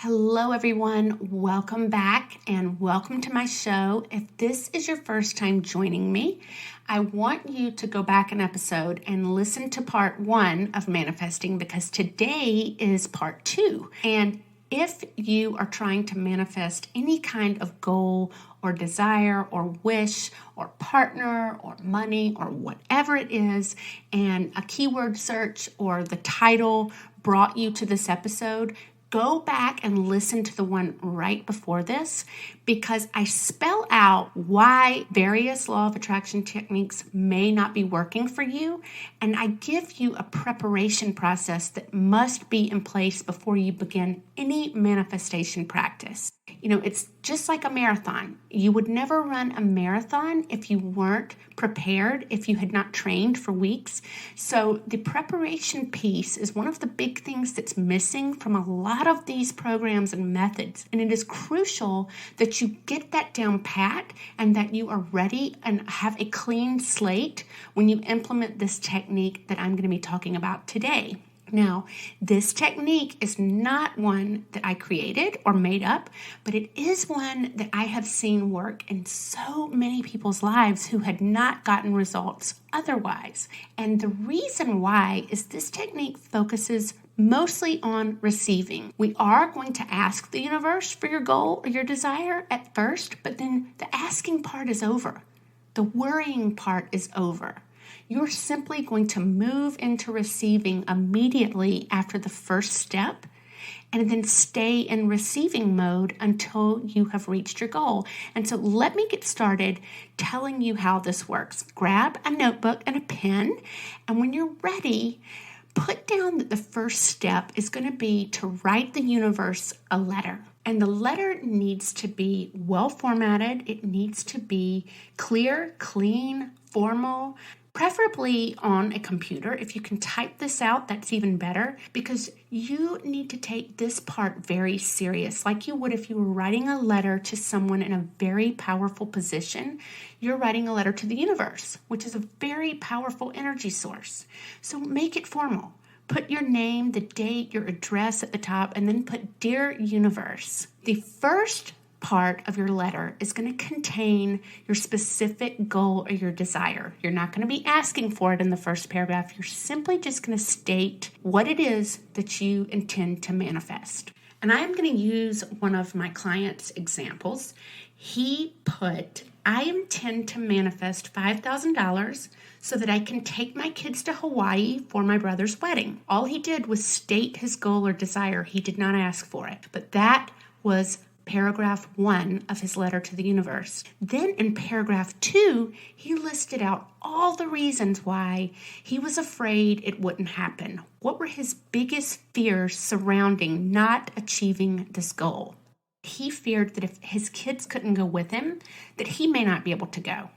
Hello, everyone. Welcome back and welcome to my show. If this is your first time joining me, I want you to go back an episode and listen to part 1 of manifesting because today is part 2. And if you are trying to manifest any kind of goal or desire or wish or partner or money or whatever it is, and a keyword search or the title brought you to this episode, go back and listen to the one right before this because I spell out why various law of attraction techniques may not be working for you, and I give you a preparation process that must be in place before you begin any manifestation practice. It's just like a marathon. You would never run a marathon if you weren't prepared, if you had not trained for weeks. So the preparation piece is one of the big things that's missing from a lot of these programs and methods. And it is crucial that you get that down pat and that you are ready and have a clean slate when you implement this technique that I'm going to be talking about today. Now, this technique is not one that I created or made up, but it is one that I have seen work in so many people's lives who had not gotten results otherwise. And the reason why is this technique focuses mostly on receiving. We are going to ask the universe for your goal or your desire at first, but then the asking part is over. The worrying part is over. You're simply going to move into receiving immediately after the first step and then stay in receiving mode until you have reached your goal. And so let me get started telling you how this works. Grab a notebook and a pen, and when you're ready, put down that the first step is going to be to write the universe a letter. And the letter needs to be well formatted. It needs to be clear, clean, formal, preferably on a computer. If you can type this out, that's even better, because you need to take this part very serious, like you would if you were writing a letter to someone in a very powerful position. You're writing a letter to the universe, which is a very powerful energy source. So make it formal. Put your name, the date, your address at the top, and then put Dear Universe. The first part of your letter is going to contain your specific goal or your desire. You're not going to be asking for it in the first paragraph. You're simply just going to state what it is that you intend to manifest. And I am going to use one of my clients' examples. He put, I intend to manifest $5,000 so that I can take my kids to Hawaii for my brother's wedding. All he did was state his goal or desire. He did not ask for it. But that was paragraph 1 of his letter to the universe. Then in paragraph 2, he listed out all the reasons why he was afraid it wouldn't happen. What were his biggest fears surrounding not achieving this goal? He feared that if his kids couldn't go with him, that he may not be able to go.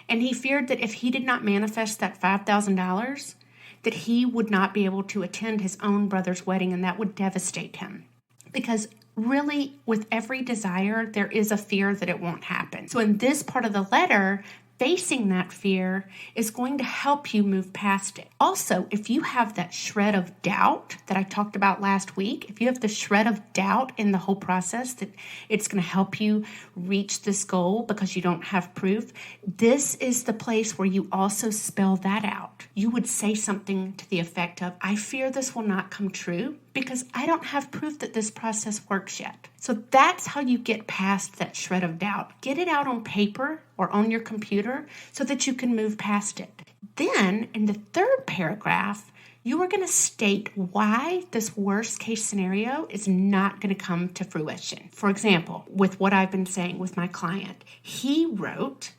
And he feared that if he did not manifest that $5,000, that he would not be able to attend his own brother's wedding, and that would devastate him. Because really, with every desire, there is a fear that it won't happen. So in this part of the letter, facing that fear is going to help you move past it. Also, if you have that shred of doubt that I talked about last week, if you have the shred of doubt in the whole process that it's going to help you reach this goal because you don't have proof, this is the place where you also spell that out. You would say something to the effect of, I fear this will not come true because I don't have proof that this process works yet. So that's how you get past that shred of doubt. Get it out on paper or on your computer so that you can move past it. Then in the third paragraph, you are going to state why this worst case scenario is not going to come to fruition. For example, with what I've been saying with my client, he wrote,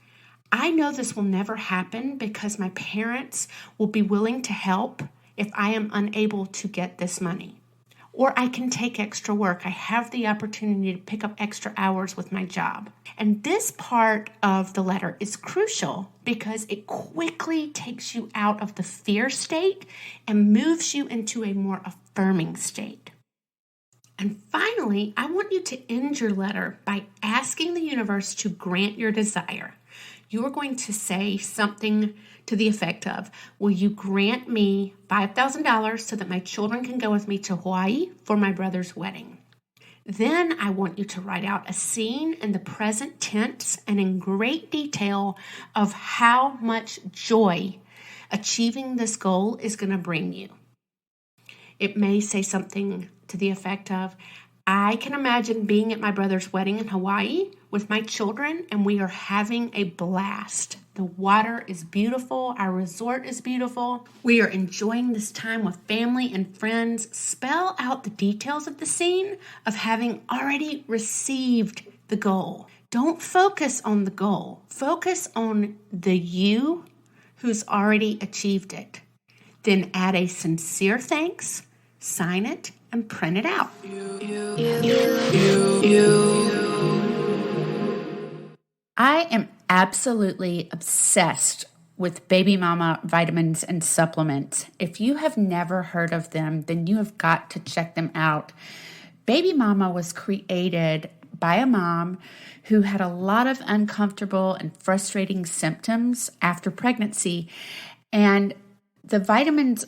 I know this will never happen because my parents will be willing to help if I am unable to get this money. Or I can take extra work. I have the opportunity to pick up extra hours with my job. And this part of the letter is crucial because it quickly takes you out of the fear state and moves you into a more affirming state. And finally, I want you to end your letter by asking the universe to grant your desire. You're going to say something to the effect of, will you grant me $5,000 so that my children can go with me to Hawaii for my brother's wedding? Then I want you to write out a scene in the present tense and in great detail of how much joy achieving this goal is going to bring you. It may say something to the effect of, I can imagine being at my brother's wedding in Hawaii with my children, and we are having a blast. The water is beautiful. Our resort is beautiful. We are enjoying this time with family and friends. Spell out the details of the scene of having already received the goal. Don't focus on the goal. Focus on the you who's already achieved it. Then add a sincere thanks, sign it, and print it out. I am absolutely obsessed with Baby Mama vitamins and supplements. If you have never heard of them, then you have got to check them out. Baby Mama was created by a mom who had a lot of uncomfortable and frustrating symptoms after pregnancy, and the vitamins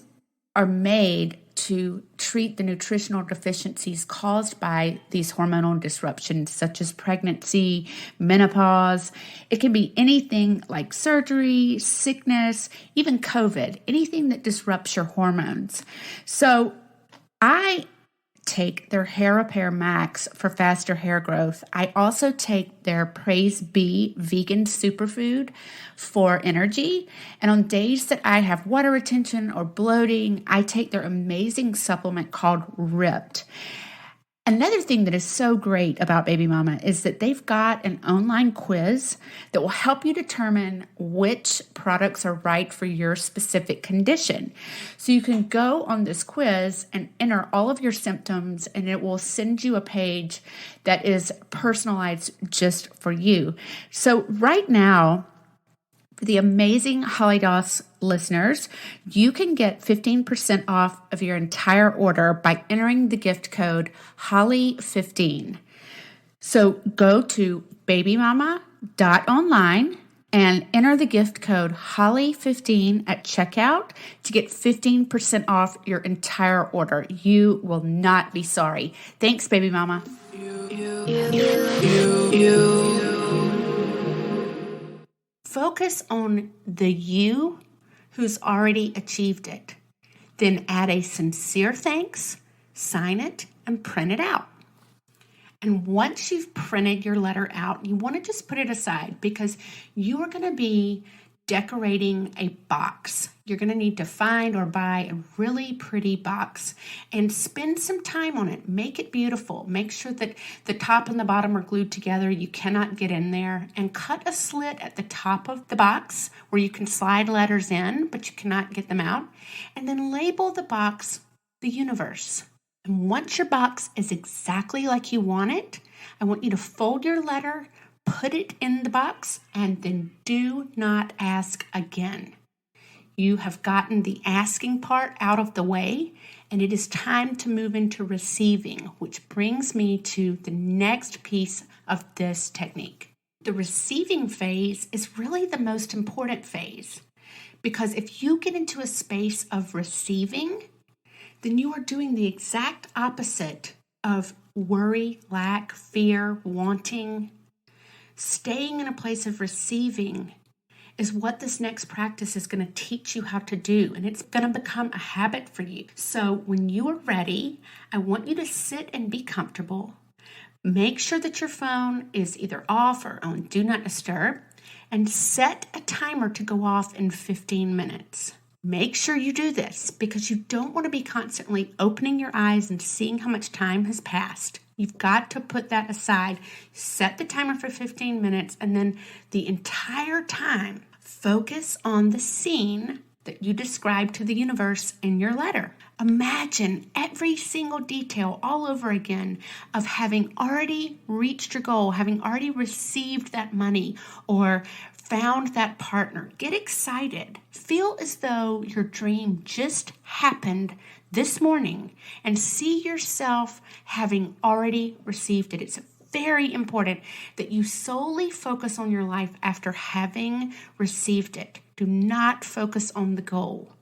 are made to treat the nutritional deficiencies caused by these hormonal disruptions, such as pregnancy, menopause. It can be anything like surgery, sickness, even COVID, anything that disrupts your hormones. So I take their Hair Repair Max for faster hair growth. I also take their Praise Bee vegan superfood for energy. And on days that I have water retention or bloating, I take their amazing supplement called Ripped. Another thing that is so great about Baby Mama is that they've got an online quiz that will help you determine which products are right for your specific condition. So you can go on this quiz and enter all of your symptoms, and it will send you a page that is personalized just for you. So right now, for the amazing Holly Doss listeners, you can get 15% off of your entire order by entering the gift code Holly15. So go to babymama.online and enter the gift code Holly15 at checkout to get 15% off your entire order. You will not be sorry. Thanks, Baby Mama. Focus on the you who's already achieved it. Then add a sincere thanks, sign it, and print it out. And once you've printed your letter out, you want to just put it aside because you are going to be decorating a box. You're going to need to find or buy a really pretty box and spend some time on it. Make it beautiful. Make sure that the top and the bottom are glued together. You cannot get in there. And cut a slit at the top of the box where you can slide letters in, but you cannot get them out. And then label the box the universe. And once your box is exactly like you want it, I want you to fold your letter, put it in the box, and then do not ask again. You have gotten the asking part out of the way, and it is time to move into receiving, which brings me to the next piece of this technique. The receiving phase is really the most important phase, because if you get into a space of receiving, then you are doing the exact opposite of worry, lack, fear, wanting. Staying in a place of receiving is what this next practice is going to teach you how to do, and it's going to become a habit for you. So when you are ready, I want you to sit and be comfortable. Make sure that your phone is either off or on Do Not Disturb, and set a timer to go off in 15 minutes. Make sure you do this because you don't want to be constantly opening your eyes and seeing how much time has passed. You've got to put that aside. Set the timer for 15 minutes, and then the entire time, focus on the scene that you described to the universe in your letter. Imagine every single detail all over again of having already reached your goal, having already received that money or found that partner. Get excited. Feel as though your dream just happened this morning and see yourself having already received it. It's very important that you solely focus on your life after having received it. Do not focus on the goal.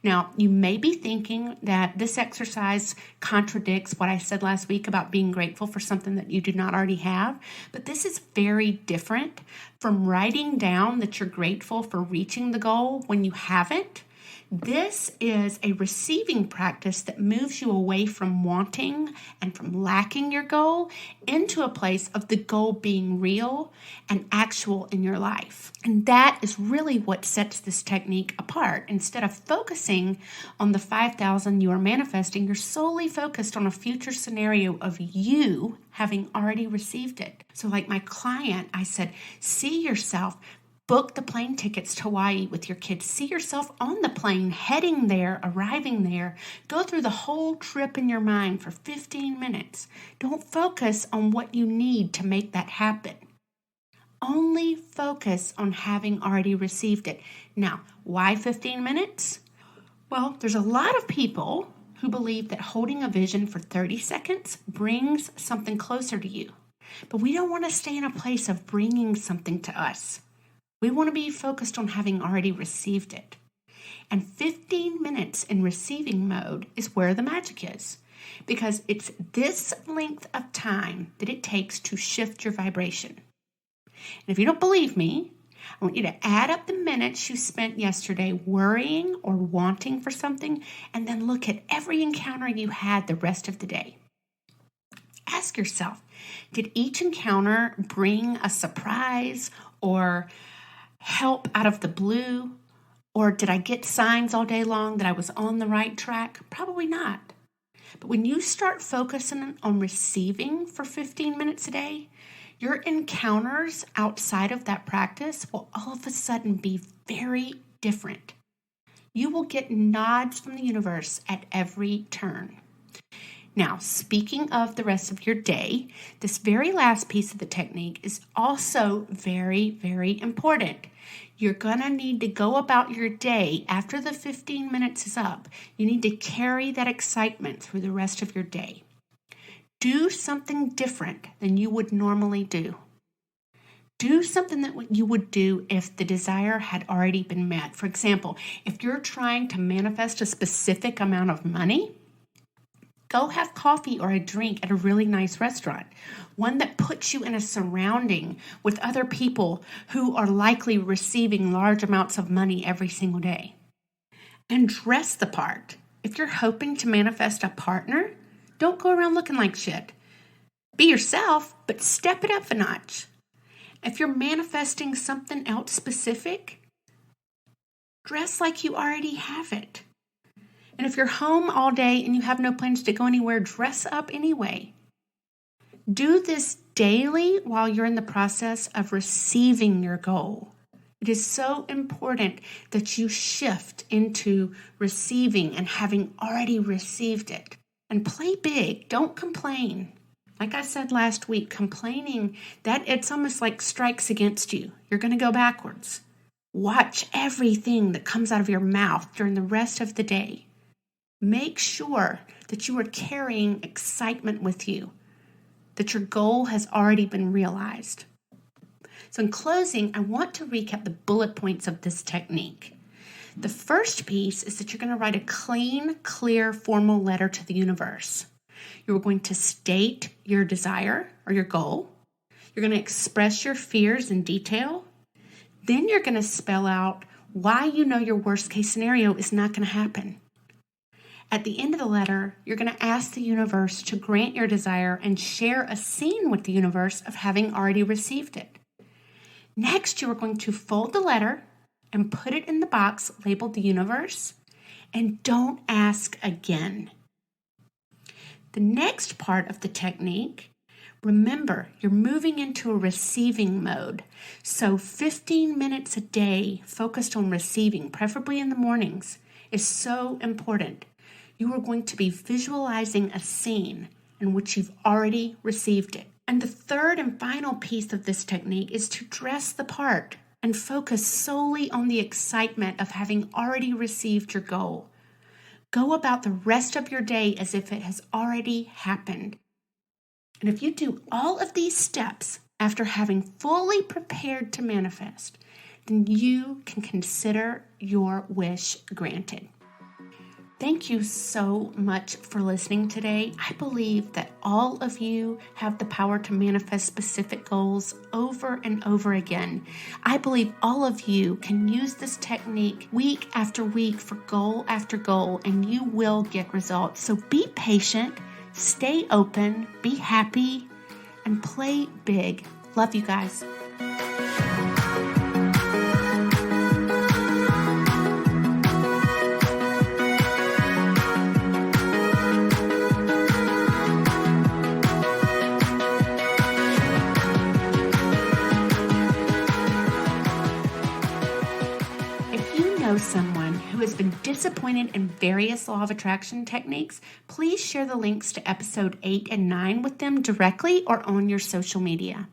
Now, you may be thinking that this exercise contradicts what I said last week about being grateful for something that you do not already have, but this is very different from writing down that you're grateful for reaching the goal when you haven't. This is a receiving practice that moves you away from wanting and from lacking your goal into a place of the goal being real and actual in your life. And that is really what sets this technique apart. Instead of focusing on the 5,000 you are manifesting, you're solely focused on a future scenario of you having already received it. So like my client, I said, see yourself. Book the plane tickets to Hawaii with your kids. See yourself on the plane, heading there, arriving there. Go through the whole trip in your mind for 15 minutes. Don't focus on what you need to make that happen. Only focus on having already received it. Now, why 15 minutes? Well, there's a lot of people who believe that holding a vision for 30 seconds brings something closer to you. But we don't want to stay in a place of bringing something to us. We want to be focused on having already received it. And 15 minutes in receiving mode is where the magic is, because it's this length of time that it takes to shift your vibration. And if you don't believe me, I want you to add up the minutes you spent yesterday worrying or wanting for something, and then look at every encounter you had the rest of the day. Ask yourself, did each encounter bring a surprise or help out of the blue? Or did I get signs all day long that I was on the right track? Probably not. But when you start focusing on receiving for 15 minutes a day, your encounters outside of that practice will all of a sudden be very different. You will get nods from the universe at every turn. Now, speaking of the rest of your day, this very last piece of the technique is also very, very important. You're going to need to go about your day after the 15 minutes is up. You need to carry that excitement through the rest of your day. Do something different than you would normally do. Do something that you would do if the desire had already been met. For example, if you're trying to manifest a specific amount of money, go have coffee or a drink at a really nice restaurant, one that puts you in a surrounding with other people who are likely receiving large amounts of money every single day. And dress the part. If you're hoping to manifest a partner, don't go around looking like shit. Be yourself, but step it up a notch. If you're manifesting something else specific, dress like you already have it. And if you're home all day and you have no plans to go anywhere, dress up anyway. Do this daily while you're in the process of receiving your goal. It is so important that you shift into receiving and having already received it. And play big. Don't complain. Like I said last week, complaining, that it's almost like strikes against you. You're going to go backwards. Watch everything that comes out of your mouth during the rest of the day. Make sure that you are carrying excitement with you, that your goal has already been realized. So in closing, I want to recap the bullet points of this technique. The first piece is that you're going to write a clean, clear, formal letter to the universe. You're going to state your desire or your goal. You're going to express your fears in detail. Then you're going to spell out why you know your worst case scenario is not going to happen. At the end of the letter, you're going to ask the universe to grant your desire and share a scene with the universe of having already received it. Next, you are going to fold the letter and put it in the box labeled the universe, and don't ask again. The next part of the technique, remember, you're moving into a receiving mode. So 15 minutes a day focused on receiving, preferably in the mornings, is so important. You are going to be visualizing a scene in which you've already received it. And the third and final piece of this technique is to dress the part and focus solely on the excitement of having already received your goal. Go about the rest of your day as if it has already happened. And if you do all of these steps after having fully prepared to manifest, then you can consider your wish granted. Thank you so much for listening today. I believe that all of you have the power to manifest specific goals over and over again. I believe all of you can use this technique week after week for goal after goal, and you will get results. So be patient, stay open, be happy, and play big. Love you guys. Someone who has been disappointed in various law of attraction techniques, please share the links to episode 8 and 9 with them directly or on your social media.